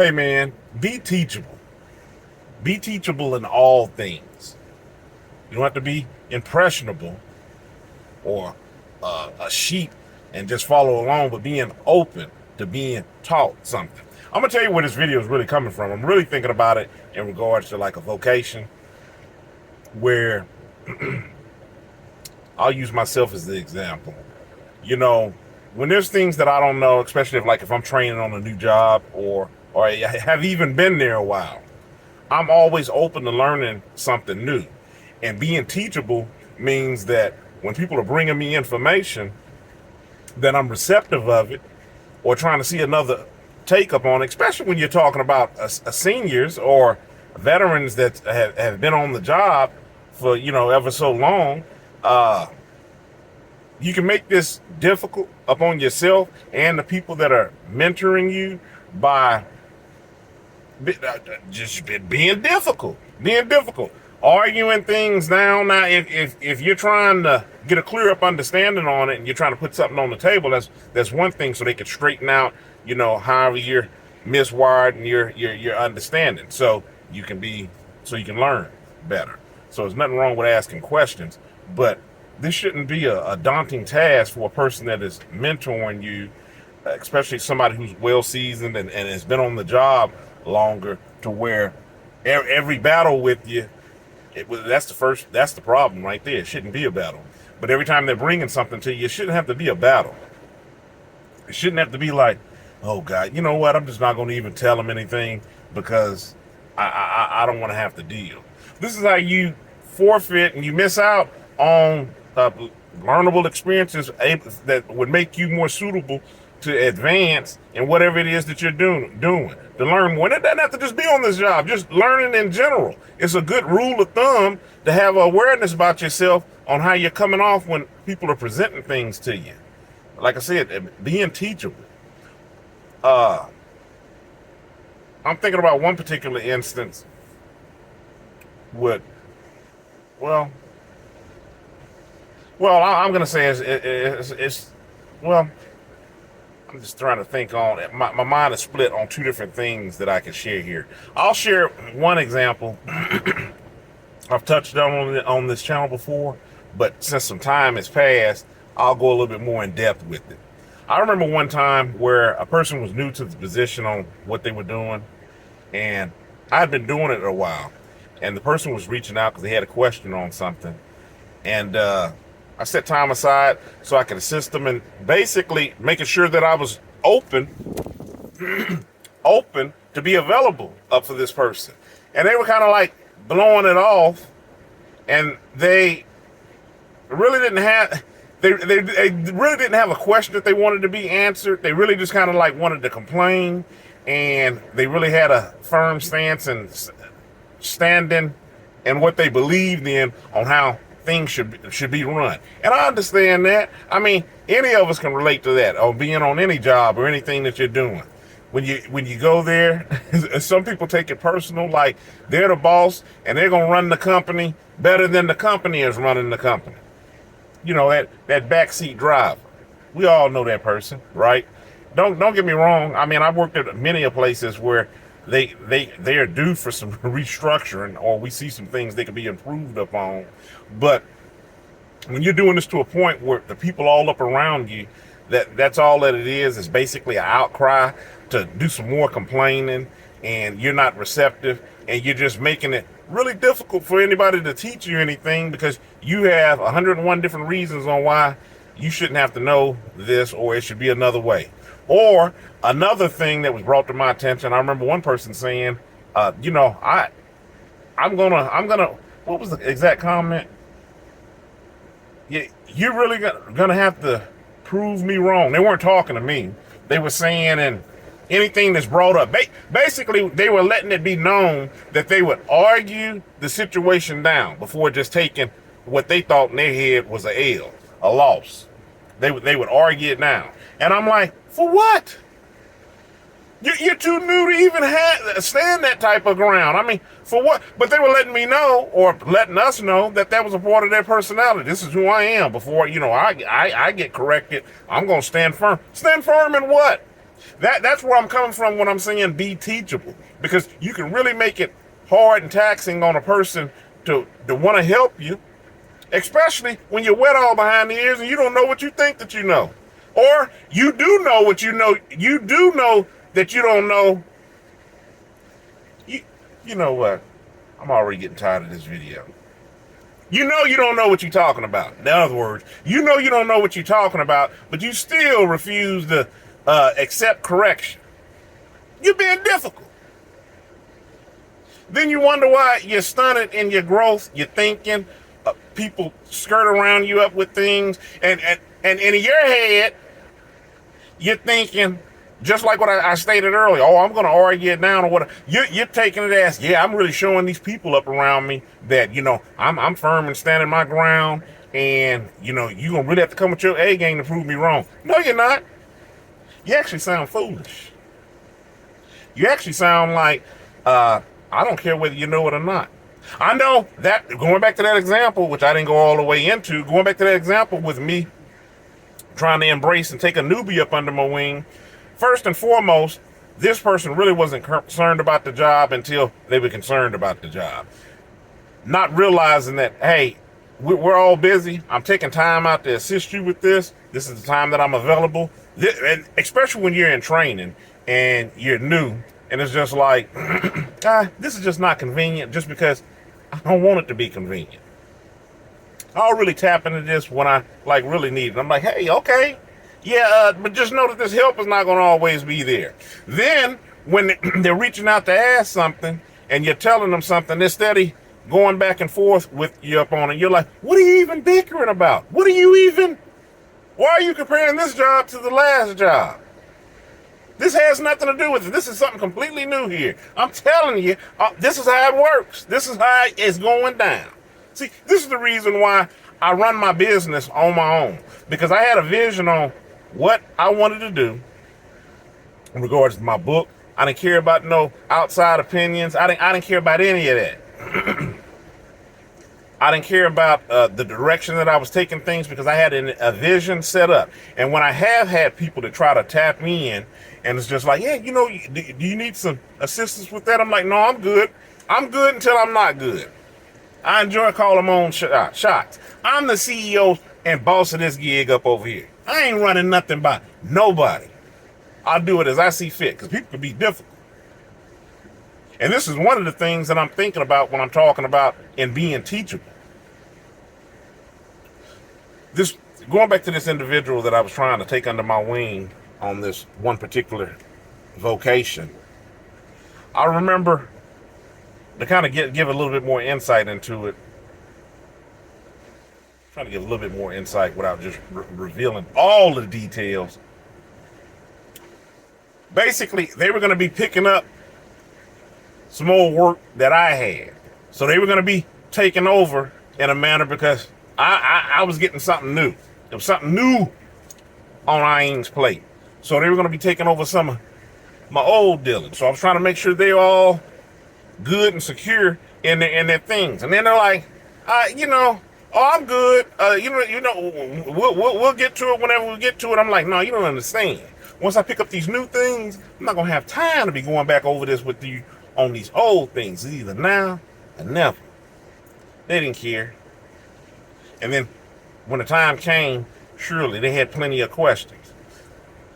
Hey man, be teachable. Be teachable in all things. You don't have to be impressionable or a sheep and just follow along, but being open to being taught something. I'm gonna tell you where this video is really coming from. I'm really thinking about it in regards to like a vocation where I'll use myself as the example. You know, when there's things that I don't know, especially if I'm training on a new job or I have even been there a while, I'm always open to learning something new. And being teachable means that when people are bringing me information, that I'm receptive of it or trying to see another take up on it, especially when you're talking about seniors or veterans that have been on the job for, ever so long. You can make this difficult upon yourself and the people that are mentoring you by just being difficult, arguing things down. Now, if you're trying to get a clear up understanding on it and you're trying to put something on the table, that's one thing, so they can straighten out, however you're miswired and your understanding, so you can learn better. So there's nothing wrong with asking questions, but this shouldn't be a daunting task for a person that is mentoring you, especially somebody who's well seasoned and has been on the job longer, to where every battle with you, that's the problem right there. It shouldn't be a battle. But every time they're bringing something to you, it shouldn't have to be a battle. It shouldn't have to be like, oh God, you know what? I'm just not going to even tell them anything because I don't want to have to deal. This is how you forfeit and you miss out on learnable experiences that would make you more suitable to advance in whatever it is that you're doing to learn more. And it doesn't have to just be on this job, just learning in general. It's a good rule of thumb to have awareness about yourself on how you're coming off when people are presenting things to you. Like I said, being teachable. I'm thinking about one particular instance with, well, I'm going to say it's well, I'm just trying to think on it. My mind is split on two different things that I can share here. I'll share one example I've touched on this channel before, but since some time has passed, I'll go a little bit more in depth with it. I remember one time where a person was new to the position on what they were doing, and I had been doing it a while, and the person was reaching out because they had a question on something, and I set time aside so I could assist them and basically making sure that I was open to be available up for this person. And they were kind of like blowing it off, and they really didn't have they really didn't have a question that they wanted to be answered. They really just kind of like wanted to complain, and they really had a firm stance and standing in what they believed in on how things should be run. And I understand that. I mean, any of us can relate to that, or being on any job or anything that you're doing. When you go there, some people take it personal, like they're the boss and they're gonna run the company better than the company is running the company. That backseat driver. We all know that person, right? Don't get me wrong. I mean, I've worked at many of places where they are due for some restructuring, or we see some things they could be improved upon. But when you're doing this to a point where the people all up around you, that's all that it is basically an outcry to do some more complaining, and you're not receptive, and you're just making it really difficult for anybody to teach you anything because you have 101 different reasons on why you shouldn't have to know this, or it should be another way. Or another thing that was brought to my attention, I remember one person saying, I'm gonna, what was the exact comment? You're really gonna have to prove me wrong. They weren't talking to me. They were saying, and anything that's brought up, basically they were letting it be known that they would argue the situation down before just taking what they thought in their head was a loss. They would argue it down. And I'm like, for what? You're too new to even stand that type of ground. I mean, for what? But they were letting me know, or letting us know, that was a part of their personality. This is who I am. Before, I get corrected, I'm going to stand firm. Stand firm in what? That's where I'm coming from when I'm saying be teachable, because you can really make it hard and taxing on a person to want to help you, especially when you're wet all behind the ears and you don't know what you think that you know, or you do know what you know. You do know that you don't know. You know what? I'm already getting tired of this video. You know you don't know what you're talking about. In other words, you know you don't know what you're talking about, but you still refuse to accept correction. You're being difficult. Then you wonder why you're stunted in your growth, your thinking. People skirt around you up with things, and in your head, you're thinking, just like what I stated earlier, oh, I'm going to argue it down or what. You're taking it as, yeah, I'm really showing these people up around me that, I'm firm and standing my ground, and, you're going to really have to come with your A game to prove me wrong. No, you're not. You actually sound foolish. You actually sound like, I don't care whether you know it or not. I know that, going back to that example, which I didn't go all the way into, going back to that example with me trying to embrace and take a newbie up under my wing, first and foremost, this person really wasn't concerned about the job until they were concerned about the job. Not realizing that, hey, we're all busy. I'm taking time out to assist you with this. This is the time that I'm available. And especially when you're in training and you're new, and it's just like, this is just not convenient just because I don't want it to be convenient. I'll really tap into this when I really need it. I'm like, hey, okay. Yeah, but just know that this help is not going to always be there. Then, when they're reaching out to ask something, and you're telling them something, they're steady going back and forth with you up on it. You're like, what are you even bickering about? Why are you comparing this job to the last job? This has nothing to do with it. This is something completely new here. I'm telling you, this is how it works. This is how it's going down. See, this is the reason why I run my business on my own, because I had a vision on what I wanted to do in regards to my book. I didn't care about no outside opinions. I didn't care about any of that. I didn't care about the direction that I was taking things, because I had a vision set up. And when I have had people that try to tap me in, and it's just like, yeah, do you need some assistance with that? I'm like, no, I'm good. I'm good until I'm not good. I enjoy calling my own shots. I'm the CEO and boss of this gig up over here. I ain't running nothing by nobody. I'll do it as I see fit, because people can be difficult. And this is one of the things that I'm thinking about when I'm talking about in being teachable. Going back to this individual that I was trying to take under my wing on this one particular vocation, I remember, to kind of give a little bit more insight into it, trying to give a little bit more insight without just revealing all the details. Basically, they were going to be picking up some old work that I had. So they were going to be taking over in a manner, because I was getting something new. There was something new on Ian's plate. So they were going to be taking over some of my old dealings. So I was trying to make sure they're all good and secure in their things. And then they're like, oh, I'm good. We'll get to it whenever we get to it. I'm like, no, you don't understand. Once I pick up these new things, I'm not going to have time to be going back over this with you on these old things. It's either now or never. They didn't care. And then when the time came, surely they had plenty of questions.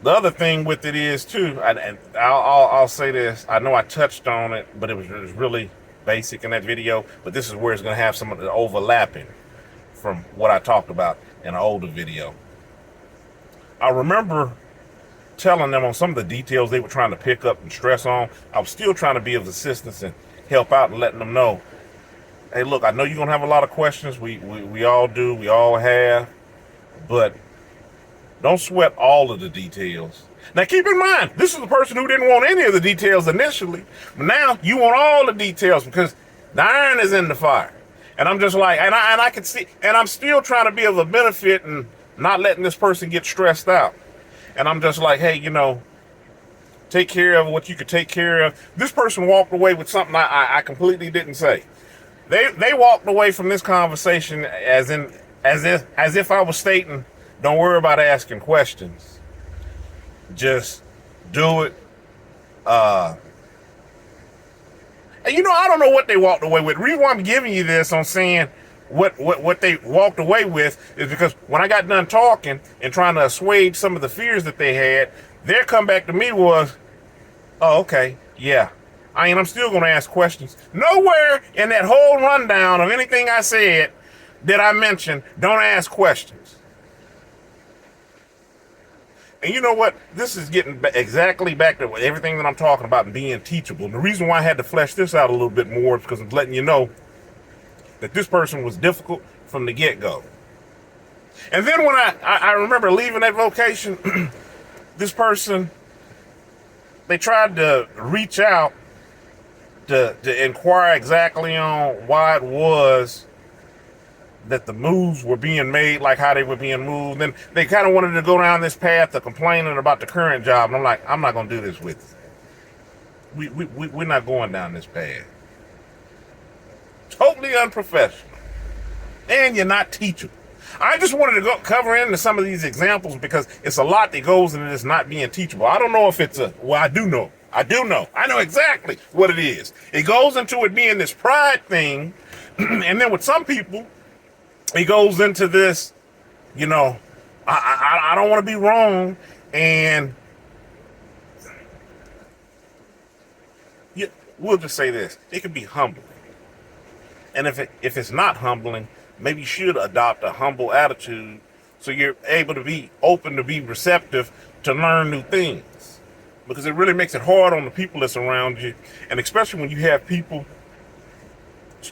The other thing with it is, too, I'll say this. I know I touched on it, but it was really basic in that video. But this is where it's going to have some of the overlapping from what I talked about in an older video. I remember telling them on some of the details they were trying to pick up and stress on. I was still trying to be of assistance and help out and letting them know, hey, look, I know you're going to have a lot of questions. We all do. We all have. But don't sweat all of the details. Now, keep in mind, this is the person who didn't want any of the details initially. But now you want all the details, because the iron is in the fire. And I'm just like, and I can see, and I'm still trying to be of a benefit and not letting this person get stressed out. And I'm just like, hey, take care of what you could take care of. This person walked away with something I completely didn't say. They walked away from this conversation as if I was stating, don't worry about asking questions. Just do it. And I don't know what they walked away with. The reason why I'm giving you this on saying what they walked away with is because when I got done talking and trying to assuage some of the fears that they had, their comeback to me was, oh, okay, yeah. I'm still going to ask questions. Nowhere in that whole rundown of anything I said did I mention, don't ask questions. And you know what? This is getting exactly back to everything that I'm talking about and being teachable. And the reason why I had to flesh this out a little bit more is because I'm letting you know that this person was difficult from the get-go. And then when I remember leaving that vocation, this person, they tried to reach out to inquire exactly on why it was that the moves were being made, like how they were being moved. And they kind of wanted to go down this path of complaining about the current job. And I'm like, I'm not going to do this with you. We're not going down this path. Totally unprofessional. And you're not teachable. I just wanted to go cover into some of these examples because it's a lot that goes into this not being teachable. I don't know if it's I do know. I know exactly what it is. It goes into it being this pride thing. And then with some people, it goes into this, I don't want to be wrong. And we'll just say this. It can be humbling. And if it's not humbling, maybe you should adopt a humble attitude so you're able to be open to be receptive to learn new things. Because it really makes it hard on the people that's around you. And especially when you have people,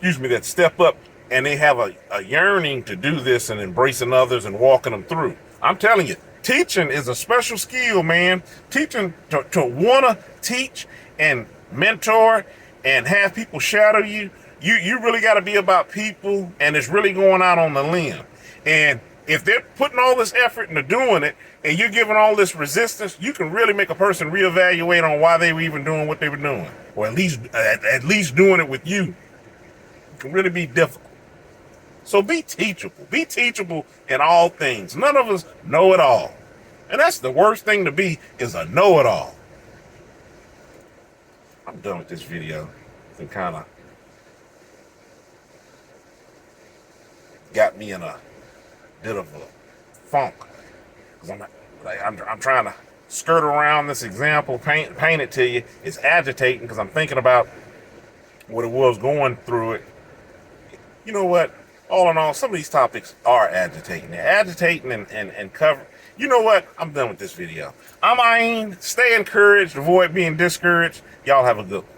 that step up and they have a yearning to do this and embracing others and walking them through. I'm telling you, teaching is a special skill, man. Teaching, to want to teach and mentor and have people shadow you, you really got to be about people, and it's really going out on the limb. And if they're putting all this effort into doing it and you're giving all this resistance, you can really make a person reevaluate on why they were even doing what they were doing, or at least doing it with you. It can really be difficult. So be teachable. Be teachable in all things. None of us know it all. And that's the worst thing to be, is a know-it-all. I'm done with this video. It kind of got me in a bit of a funk. Because I'm trying to skirt around this example, paint it to you. It's agitating because I'm thinking about what it was going through it. You know what? All in all, some of these topics are agitating. They're agitating and cover. You know what? I'm done with this video. I'm Ayn. Stay encouraged. Avoid being discouraged. Y'all have a good one.